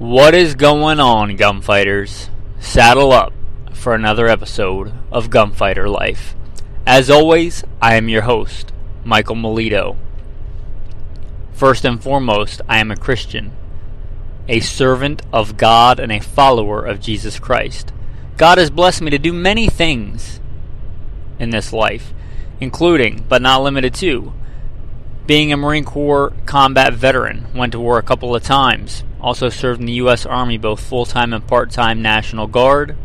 What is going on, gunfighters? Saddle up for another episode of Gunfighter Life. As always, I am your host, Michael Melito. First and foremost, I am a Christian, a servant of God and a follower of Jesus Christ. God has blessed me to do many things in this life, including, but not limited to, being a Marine Corps combat veteran. Went to war a couple of times. Also served in the U.S. Army, both full-time and part-time National Guard.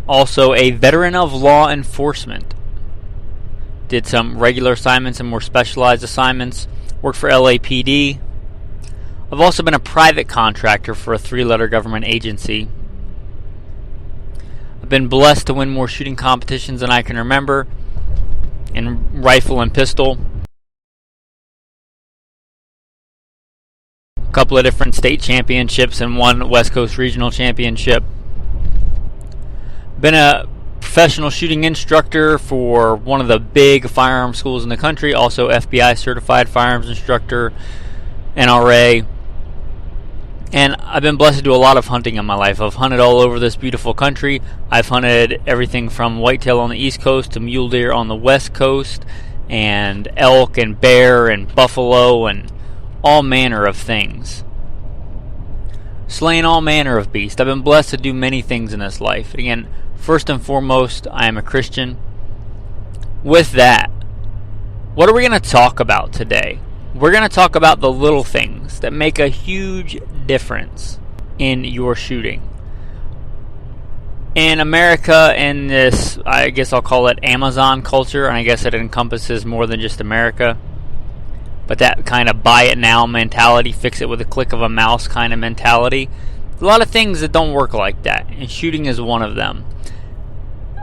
Also a veteran of law enforcement. Did some regular assignments and more specialized assignments. Worked for LAPD. I've also been a private contractor for a 3-letter government agency. I've been blessed to win more shooting competitions than I can remember in rifle and pistol. A couple of different state championships and one West Coast Regional Championship. Been a professional shooting instructor for one of the big firearm schools in the country. Also FBI certified firearms instructor, NRA. And I've been blessed to do a lot of hunting in my life. I've hunted all over this beautiful country. I've hunted everything from whitetail on the East Coast to mule deer on the West Coast, and elk and bear and buffalo and all manner of things. Slain all manner of beasts. I've been blessed to do many things in this life. Again, first and foremost, I am a Christian. With that, what are we going to talk about today? We're going to talk about the little things that make a huge difference in your shooting. In America, in this, I guess I'll call it Amazon culture, and I guess it encompasses more than just America, but that kind of buy it now mentality, fix it with a click of a mouse kind of mentality. A lot of things that don't work like that, and shooting is one of them.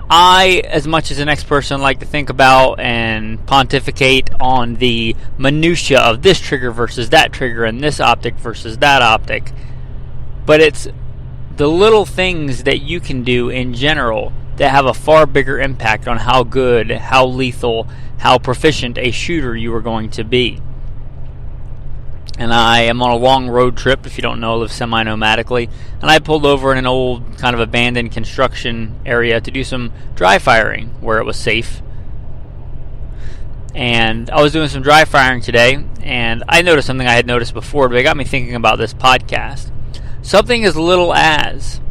I, as much as the next person, like to think about and pontificate on the minutia of this trigger versus that trigger and this optic versus that optic. But it's the little things that you can do in general that have a far bigger impact on how good, how lethal, how proficient a shooter you are going to be. And I am on a long road trip, if you don't know, I live semi-nomadically, and I pulled over in an old kind of abandoned construction area to do some dry firing where it was safe. And I was doing some dry firing today, and I noticed something I had noticed before, but it got me thinking about this podcast. Something as little as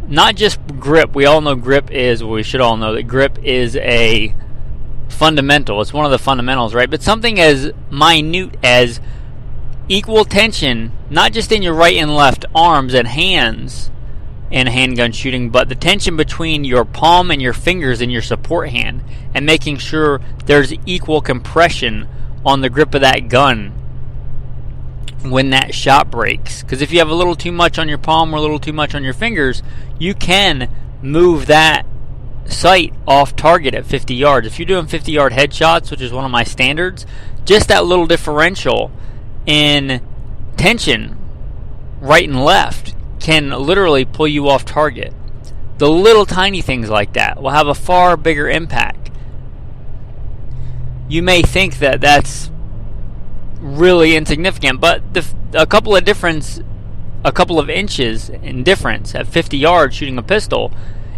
not just grip. We all know grip is, well, we should all know that grip is a fundamental. It's one of the fundamentals, right? But something as minute as equal tension, not just in your right and left arms and hands in handgun shooting, but the tension between your palm and your fingers in your support hand, and making sure there's equal compression on the grip of that gun when that shot breaks. Because if you have a little too much on your palm or a little too much on your fingers, you can move that sight off target at 50 yards. If you're doing 50-yard headshots, which is one of my standards, just that little differential in tension right and left can literally pull you off target. The little tiny things like that will have a far bigger impact. You may think that that's really insignificant, but a couple of inches in difference at 50 yards shooting a pistol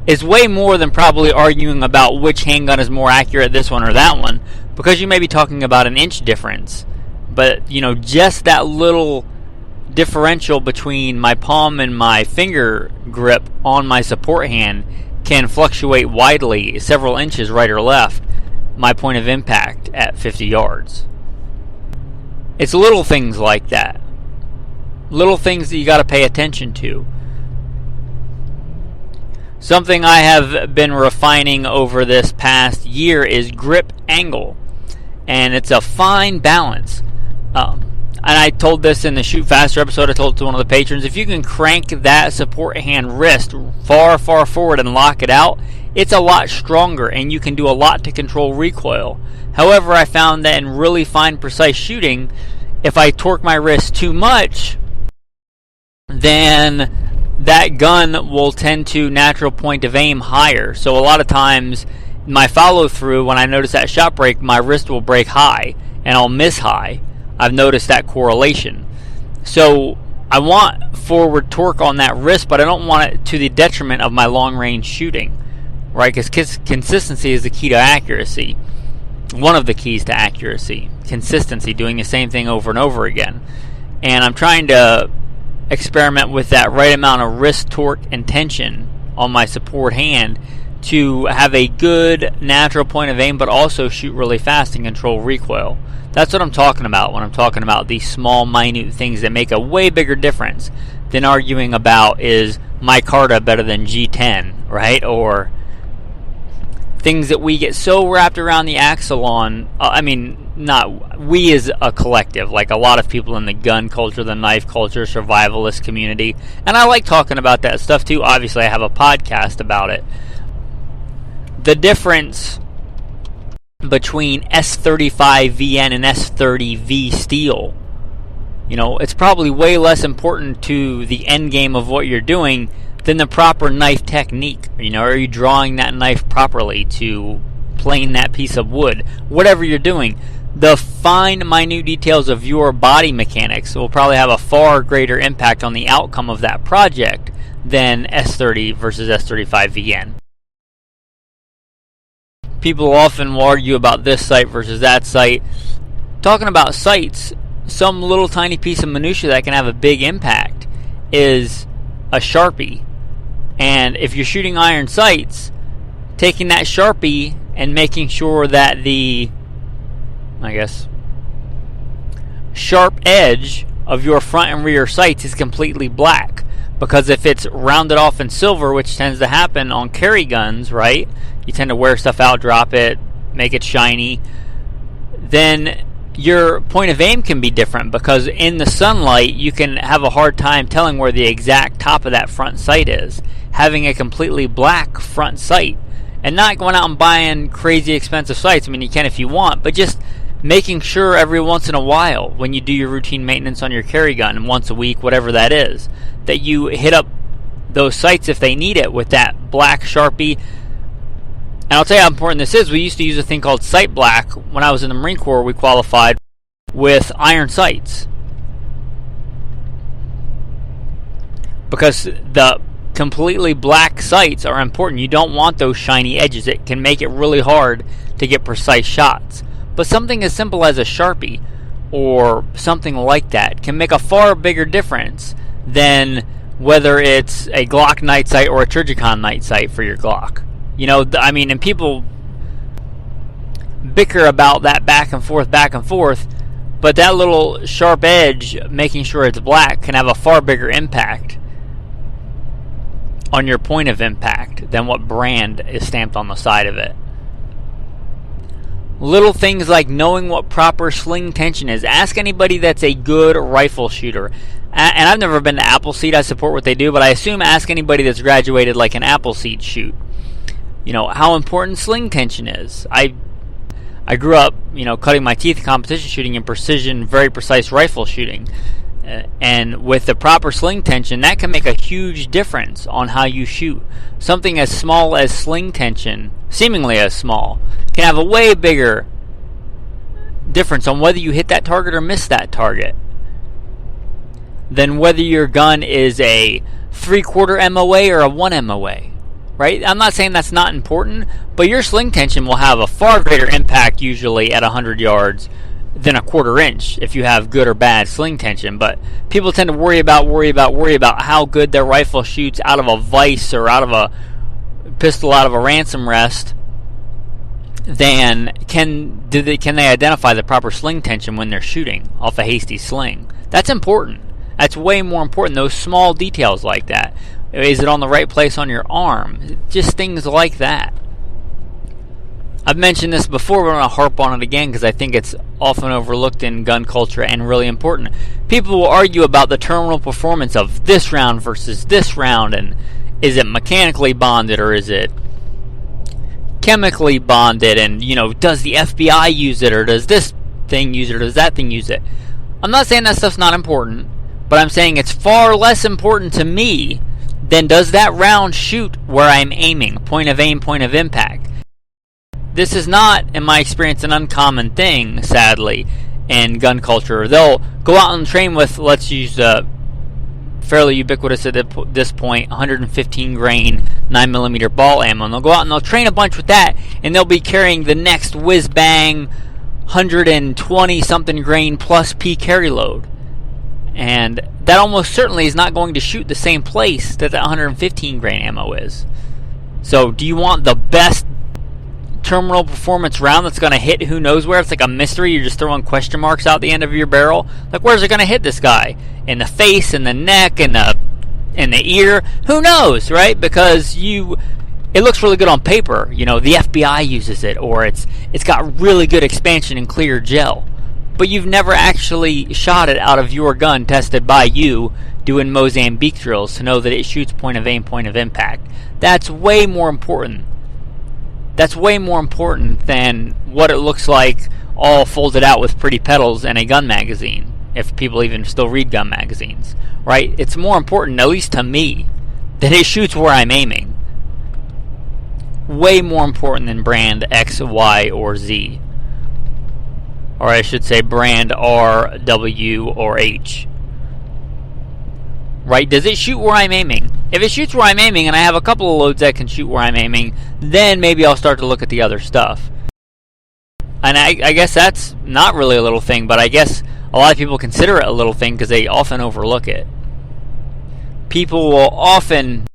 is way more than probably arguing about which handgun is more accurate, this one or that one, because you may be talking about an inch difference. But, just that little differential between my palm and my finger grip on my support hand can fluctuate widely, several inches right or left, my point of impact at 50 yards. It's little things like that. Little things that you got to pay attention to. Something I have been refining over this past year is grip angle. And it's a fine balance. And I told this in the Shoot Faster episode. I told it to one of the patrons. If you can crank that support hand wrist far, far forward and lock it out, it's a lot stronger and you can do a lot to control recoil. However, I found that in really fine, precise shooting, if I torque my wrist too much, then that gun will tend to natural point of aim higher. So a lot of times my follow through, when I notice that shot break, my wrist will break high and I'll miss high. I've noticed that correlation. So I want forward torque on that wrist, but I don't want it to the detriment of my long-range shooting, right? Because consistency is the key to accuracy. One of the keys to accuracy. Consistency, doing the same thing over and over again. And I'm trying to experiment with that right amount of wrist torque and tension on my support hand to have a good natural point of aim, but also shoot really fast and control recoil. That's what I'm talking about when I'm talking about these small, minute things that make a way bigger difference than arguing about is micarta better than G10, right? Or things that we get so wrapped around the axle on. Not we as a collective, like a lot of people in the gun culture, the knife culture, survivalist community. And I like talking about that stuff too. Obviously, I have a podcast about it. The difference between S35VN and S30V steel, it's probably way less important to the end game of what you're doing than the proper knife technique. Are you drawing that knife properly to plane that piece of wood? Whatever you're doing, the fine, minute details of your body mechanics will probably have a far greater impact on the outcome of that project than S30 versus S35VN. People often will argue about this sight versus that sight. Talking about sights, some little tiny piece of minutia that can have a big impact is a Sharpie. And if you're shooting iron sights, taking that Sharpie and making sure that the, sharp edge of your front and rear sights is completely black. Because if it's rounded off in silver, which tends to happen on carry guns, right? You tend to wear stuff out, drop it, make it shiny. Then your point of aim can be different because in the sunlight, you can have a hard time telling where the exact top of that front sight is. Having a completely black front sight and not going out and buying crazy expensive sights. You can if you want, but just making sure every once in a while when you do your routine maintenance on your carry gun, once a week, whatever that is, that you hit up those sights if they need it with that black Sharpie. And I'll tell you how important this is. We used to use a thing called Sight Black. When I was in the Marine Corps, we qualified with iron sights. Because the completely black sights are important. You don't want those shiny edges. It can make it really hard to get precise shots. But something as simple as a Sharpie or something like that can make a far bigger difference than whether it's a Glock night sight or a Trijicon night sight for your Glock. And people bicker about that back and forth, but that little sharp edge, making sure it's black, can have a far bigger impact on your point of impact than what brand is stamped on the side of it. Little things like knowing what proper sling tension is. Ask anybody that's a good rifle shooter. And I've never been to Appleseed. I support what they do, but I assume ask anybody that's graduated like an Appleseed shoot. How important sling tension is. I grew up, cutting my teeth competition shooting and precision, very precise rifle shooting. And with the proper sling tension, that can make a huge difference on how you shoot. Something as small as sling tension, seemingly as small, can have a way bigger difference on whether you hit that target or miss that target than whether your gun is a 3/4 MOA or a 1 MOA. Right? I'm not saying that's not important, but your sling tension will have a far greater impact usually at 100 yards than a 1/4 inch if you have good or bad sling tension. But people tend to worry about how good their rifle shoots out of a vise or out of a pistol out of a ransom rest than can they identify the proper sling tension when they're shooting off a hasty sling. That's important. That's way more important. Those small details like that. Is it on the right place on your arm? Just things like that. I've mentioned this before, but I'm going to harp on it again because I think it's often overlooked in gun culture and really important. People will argue about the terminal performance of this round versus this round, and is it mechanically bonded or is it chemically bonded, and does the FBI use it, or does this thing use it, or does that thing use it? I'm not saying that stuff's not important, but I'm saying it's far less important to me than does that round shoot where I'm aiming, point of aim, point of impact. This is not, in my experience, an uncommon thing, sadly, in gun culture. They'll go out and train with, let's use fairly ubiquitous at this point, 115 grain 9mm ball ammo. And they'll go out and they'll train a bunch with that, and they'll be carrying the next whiz-bang 120 something grain plus P carry load. And that almost certainly is not going to shoot the same place that 115 grain ammo is. So do you want the best terminal performance round that's going to hit who knows where? It's like a mystery. You're just throwing question marks out the end of your barrel. Like, where's it going to hit this guy? In the face, in the neck, in the ear? Who knows, right? Because it looks really good on paper. The FBI uses it, or it's got really good expansion and clear gel. But you've never actually shot it out of your gun tested by you doing Mozambique drills to know that it shoots point of aim, point of impact. That's way more important. That's way more important than what it looks like all folded out with pretty pedals in a gun magazine, if people even still read gun magazines, right? It's more important, at least to me, that it shoots where I'm aiming. Way more important than brand X, Y, or Z. Or I should say brand R, W, or H. Right? Does it shoot where I'm aiming? If it shoots where I'm aiming and I have a couple of loads that can shoot where I'm aiming, then maybe I'll start to look at the other stuff. And I guess that's not really a little thing, but I guess a lot of people consider it a little thing because they often overlook it. People will often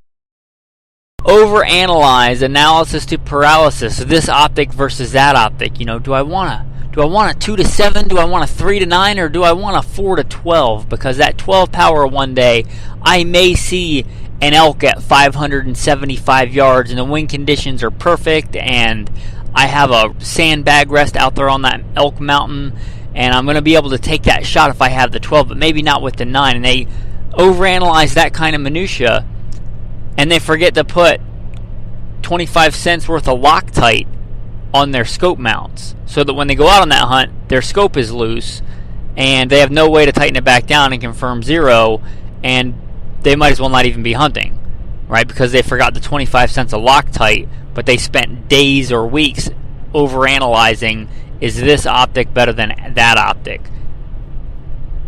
overanalyze, analysis to paralysis, this optic versus that optic. Do I want a 2 to 7? Do I want a 3 to 9? Or do I want a 4 to 12? Because that 12 power one day, I may see an elk at 575 yards and the wind conditions are perfect and I have a sandbag rest out there on that elk mountain and I'm going to be able to take that shot if I have the 12, but maybe not with the 9. And they overanalyze that kind of minutia and they forget to put 25 cents worth of Loctite on their scope mounts, so that when they go out on that hunt, their scope is loose, and they have no way to tighten it back down and confirm 0, and they might as well not even be hunting, right? Because they forgot the 25 cents of Loctite, but they spent days or weeks overanalyzing, is this optic better than that optic?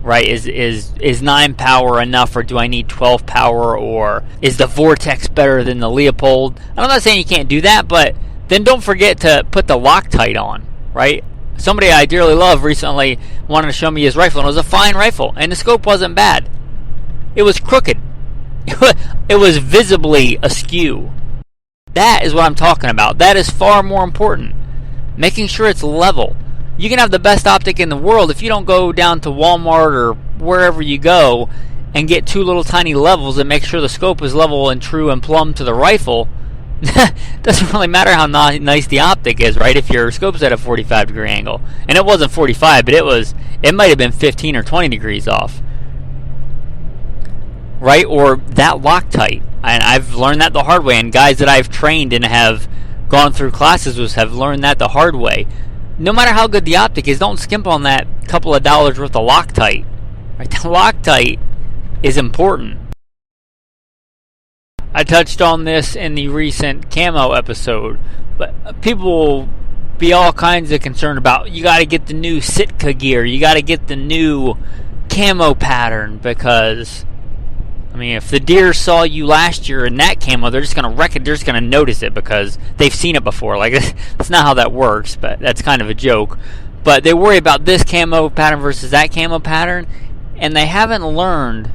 Right? Is 9 power enough, or do I need 12 power, or is the Vortex better than the Leopold? And I'm not saying you can't do that, but then don't forget to put the Loctite on, right? Somebody I dearly love recently wanted to show me his rifle, and it was a fine rifle, and the scope wasn't bad. It was crooked. It was visibly askew. That is what I'm talking about. That is far more important. Making sure it's level. You can have the best optic in the world if you don't go down to Walmart or wherever you go and get 2 little tiny levels and make sure the scope is level and true and plumb to the rifle. Doesn't really matter how nice the optic is, right? If your scope's at a 45 degree angle, and it wasn't 45, but it might have been 15 or 20 degrees off, right? Or that Loctite, and I've learned that the hard way, and guys that I've trained and have gone through classes with have learned that the hard way. No matter how good the optic is, don't skimp on that couple of dollars worth of Loctite, right? The Loctite is important. I touched on this in the recent camo episode, but people will be all kinds of concerned about, you got to get the new Sitka gear, you got to get the new camo pattern, because, if the deer saw you last year in that camo, they're just going to wreck it, they're just going to notice it because they've seen it before. Like, that's not how that works, but that's kind of a joke. But they worry about this camo pattern versus that camo pattern, and they haven't learned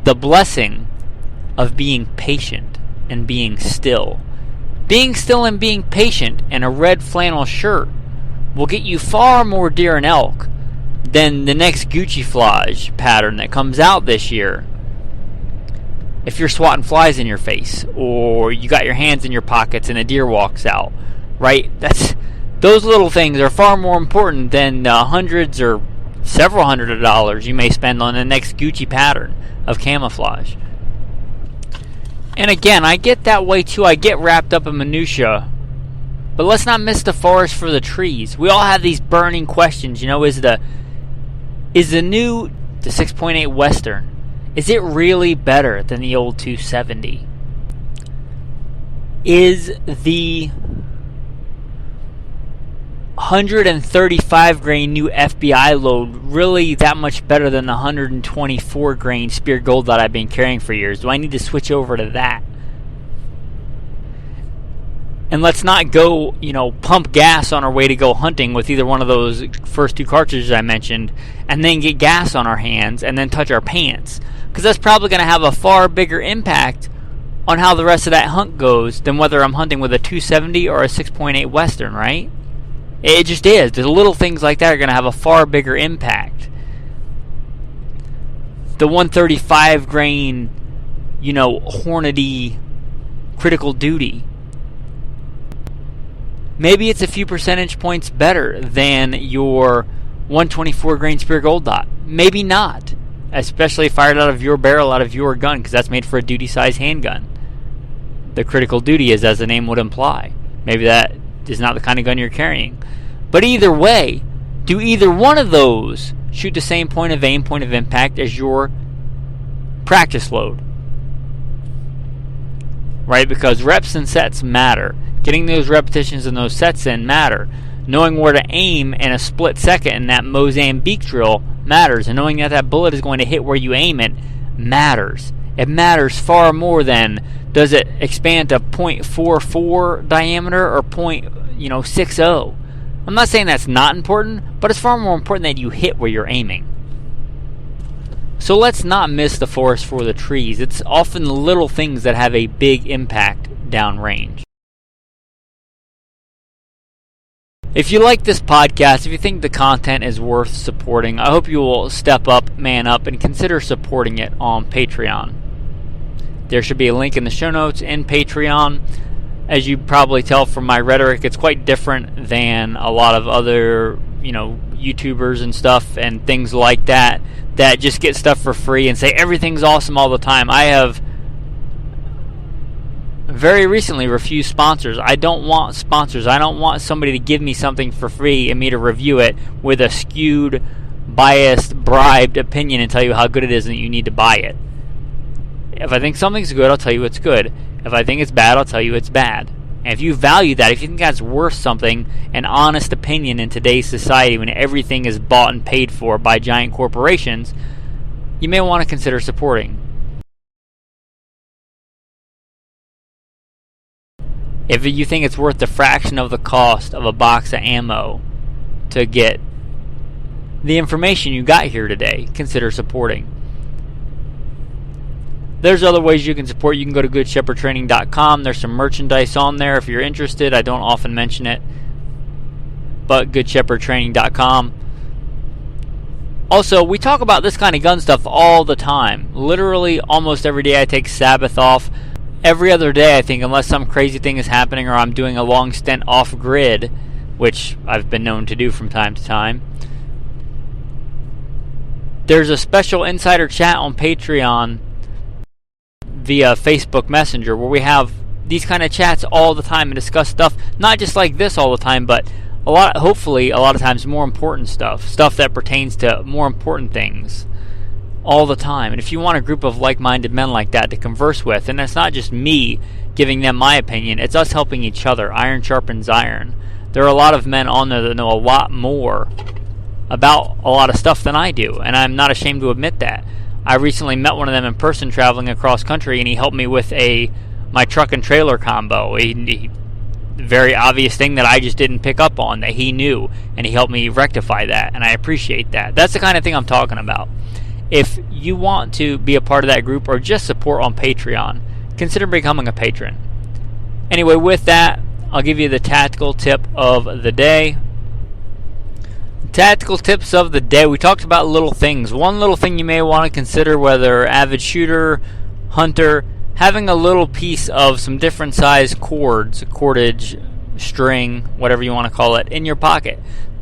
the blessing of being patient and being still. Being still and being patient in a red flannel shirt will get you far more deer and elk than the next Gucci Flage pattern that comes out this year. If you're swatting flies in your face, or you got your hands in your pockets and a deer walks out, right? Those little things are far more important than the hundreds or several hundred of dollars you may spend on the next Gucci pattern of camouflage. And again, I get that way too. I get wrapped up in minutia. But let's not miss the forest for the trees. We all have these burning questions. Is the new 6.8 Western, is it really better than the old 270? Is the 135 grain new FBI load really that much better than the 124 grain Spear Gold that I've been carrying for years? Do I need to switch over to that? And let's not go, pump gas on our way to go hunting with either one of those first two cartridges I mentioned, and then get gas on our hands and then touch our pants. Because that's probably going to have a far bigger impact on how the rest of that hunt goes than whether I'm hunting with a 270 or a 6.8 Western, right? It just is. The little things like that are going to have a far bigger impact. The 135 grain, Hornady critical duty. Maybe it's a few percentage points better than your 124 grain Spear Gold dot. Maybe not. Especially fired out of your barrel, out of your gun, because that's made for a duty size handgun. The critical duty is as the name would imply. Maybe that is not the kind of gun you're carrying. But either way, do either one of those shoot the same point of aim, point of impact as your practice load? Right? Because reps and sets matter. Getting those repetitions and those sets in matter. Knowing where to aim in a split second in that Mozambique drill matters. And knowing that that bullet is going to hit where you aim it matters. It matters far more than does it expand to .44 diameter or .60. I'm not saying that's not important, but it's far more important that you hit where you're aiming. So let's not miss the forest for the trees. It's often the little things that have a big impact downrange. If you like this podcast, if you think the content is worth supporting, I hope you will step up, man up, and consider supporting it on Patreon. There should be a link in the show notes in Patreon. As you probably tell from my rhetoric, it's quite different than a lot of other, YouTubers and stuff and things like that just get stuff for free and say everything's awesome all the time. I have very recently refused sponsors. I don't want sponsors. I don't want somebody to give me something for free and me to review it with a skewed, biased, bribed opinion and tell you how good it is and that you need to buy it. If I think something's good, I'll tell you it's good. If I think it's bad, I'll tell you it's bad. And if you value that, if you think that's worth something, an honest opinion in today's society when everything is bought and paid for by giant corporations, you may want to consider supporting. If you think it's worth the fraction of the cost of a box of ammo to get the information you got here today, consider supporting. There's other ways you can support. You can go to goodshepherdtraining.com. There's some merchandise on there if you're interested. I don't often mention it, but goodshepherdtraining.com. Also, we talk about this kind of gun stuff all the time. Literally, almost every day I take Sabbath off. Every other day, I think, unless some crazy thing is happening or I'm doing a long stint off-grid, which I've been known to do from time to time. There's a special insider chat on Patreon via Facebook Messenger where we have these kind of chats all the time and discuss stuff, not just like this all the time, but hopefully a lot of times more important stuff that pertains to more important things all the time. And if you want a group of like-minded men like that to converse with, and it's not just me giving them my opinion, it's us helping each other. Iron sharpens iron. There are a lot of men on there that know a lot more about a lot of stuff than I do, and I'm not ashamed to admit that. I recently met one of them in person traveling across country, and he helped me with my truck and trailer combo. Very obvious thing that I just didn't pick up on that he knew, and he helped me rectify that, and I appreciate that. That's the kind of thing I'm talking about. If you want to be a part of that group or just support on Patreon, consider becoming a patron. Anyway, with that, I'll give you the tactical tip of the day. Tactical tips of the day. We talked about little things. One little thing you may want to consider, whether avid shooter, hunter, having a little piece of some different size cordage, string, whatever you want to call it, in your pocket.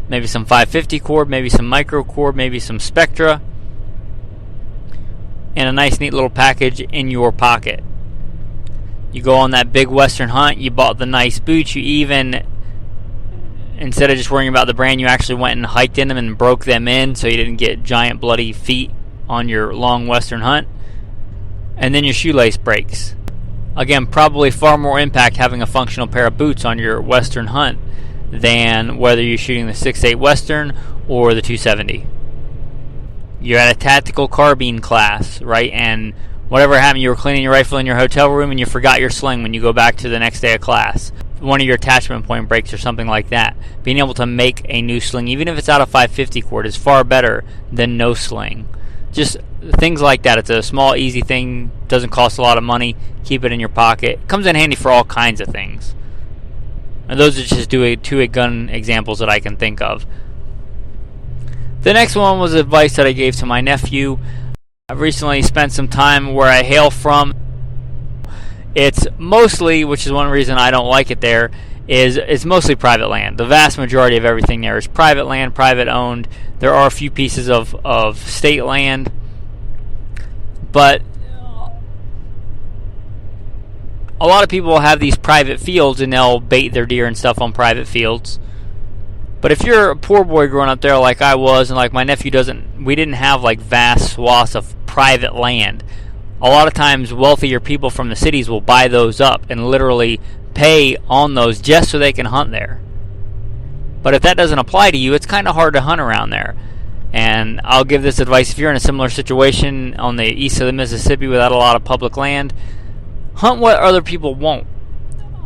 Maybe some 550 cord, maybe some micro cord, maybe some Spectra, and a nice neat little package in your pocket. You go on that big Western hunt, you bought the nice boots, you even, instead of just worrying about the brand, you actually went and hiked in them and broke them in so you didn't get giant bloody feet on your long Western hunt. And then your shoelace breaks. Again, probably far more impact having a functional pair of boots on your Western hunt than whether you're shooting the 6.8 Western or the 270. You're at a tactical carbine class, right? And whatever happened, you were cleaning your rifle in your hotel room and you forgot your sling when you go back to the next day of class. One of your attachment point breaks or something like that. Being able to make a new sling, even if it's out of 550 cord, is far better than no sling. Just things like that. It's a small, easy thing. Doesn't cost a lot of money. Keep it in your pocket. Comes in handy for all kinds of things. And those are just two gun examples that I can think of. The next one was advice that I gave to my nephew. I've recently spent some time where I hail from. It's mostly, which is one reason I don't like it there, is it's mostly private land. The vast majority of everything there is private land, private owned. There are a few pieces of state land, but a lot of people have these private fields and they'll bait their deer and stuff on private fields. But if you're a poor boy growing up there like I was, and like my nephew we didn't have like vast swaths of private land. A lot of times wealthier people from the cities will buy those up and literally pay on those just so they can hunt there. But if that doesn't apply to you, it's kind of hard to hunt around there. And I'll give this advice: if you're in a similar situation on the east of the Mississippi without a lot of public land, hunt what other people won't.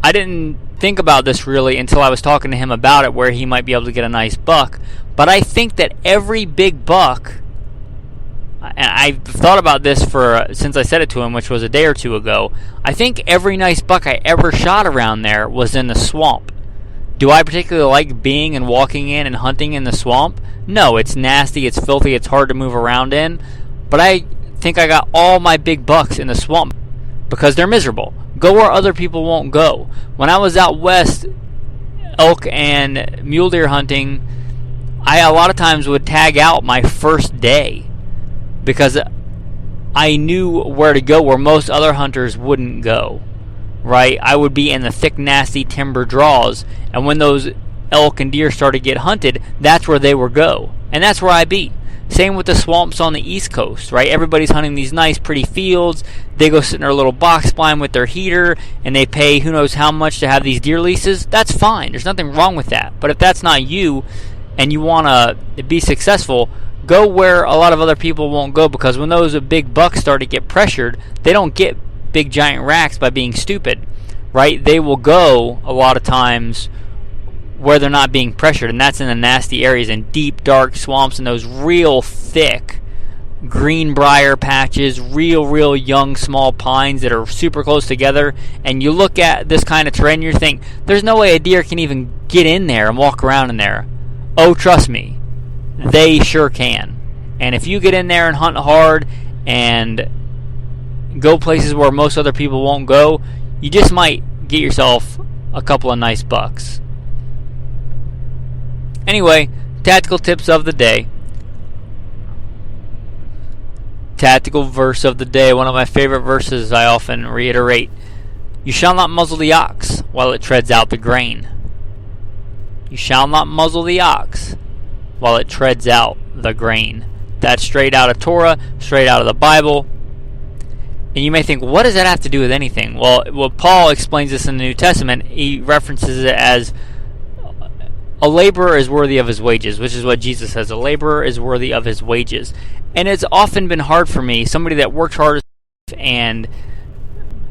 I didn't think about this really until I was talking to him about it, where he might be able to get a nice buck. But I think that every big buck, and I've thought about this since I said it to him, which was a day or two ago, I think every nice buck I ever shot around there was in the swamp. Do I particularly like being and walking in and hunting in the swamp? No, it's nasty, it's filthy, it's hard to move around in. But I think I got all my big bucks in the swamp because they're miserable. Go where other people won't go. When I was out west elk and mule deer hunting, I a lot of times would tag out my first day because I knew where to go where most other hunters wouldn't go. Right? I would be in the thick, nasty timber draws, and when those elk and deer started to get hunted, that's where they would go, and that's where I be. Same with the swamps on the East Coast, right? Everybody's hunting these nice, pretty fields. They go sit in their little box blind with their heater, and they pay who knows how much to have these deer leases. That's fine. There's nothing wrong with that. But if that's not you, and you want to be successful, go where a lot of other people won't go, because when those big bucks start to get pressured, they don't get big giant racks by being stupid, right? They will go a lot of times where they're not being pressured, and that's in the nasty areas and deep dark swamps and those real thick greenbrier patches, real young small pines that are super close together. And you look at this kind of terrain, you think there's no way a deer can even get in there and walk around in there. Oh, trust me, they sure can. And if you get in there and hunt hard and go places where most other people won't go, you just might get yourself a couple of nice bucks. Anyway, tactical tips of the day. Tactical verse of the day, one of my favorite verses I often reiterate. You shall not muzzle the ox while it treads out the grain. You shall not muzzle the ox while it treads out the grain. That's straight out of Torah, straight out of the Bible. And you may think, what does that have to do with anything? Well, Paul explains this in the New Testament. He references it as a laborer is worthy of his wages, which is what Jesus says. A laborer is worthy of his wages. And it's often been hard for me, somebody that worked hard and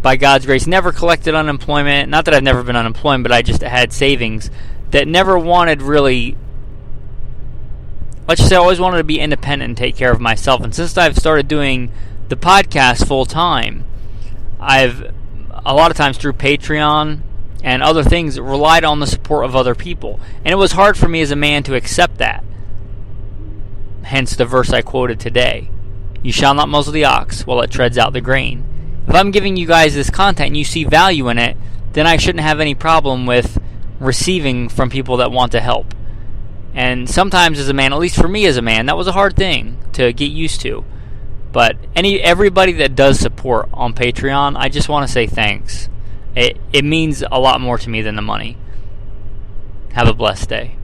by God's grace never collected unemployment. Not that I've never been unemployed, but I just had savings, that never wanted really, let's just say I always wanted to be independent and take care of myself. And since I've started doing the podcast full time, I've a lot of times through Patreon and other things relied on the support of other people. And it was hard for me as a man to accept that. Hence the verse I quoted today. You shall not muzzle the ox while it treads out the grain. If I'm giving you guys this content and you see value in it, then I shouldn't have any problem with receiving from people that want to help. And sometimes as a man, at least for me as a man, that was a hard thing to get used to. But everybody that does support on Patreon, I just want to say thanks. It means a lot more to me than the money. Have a blessed day.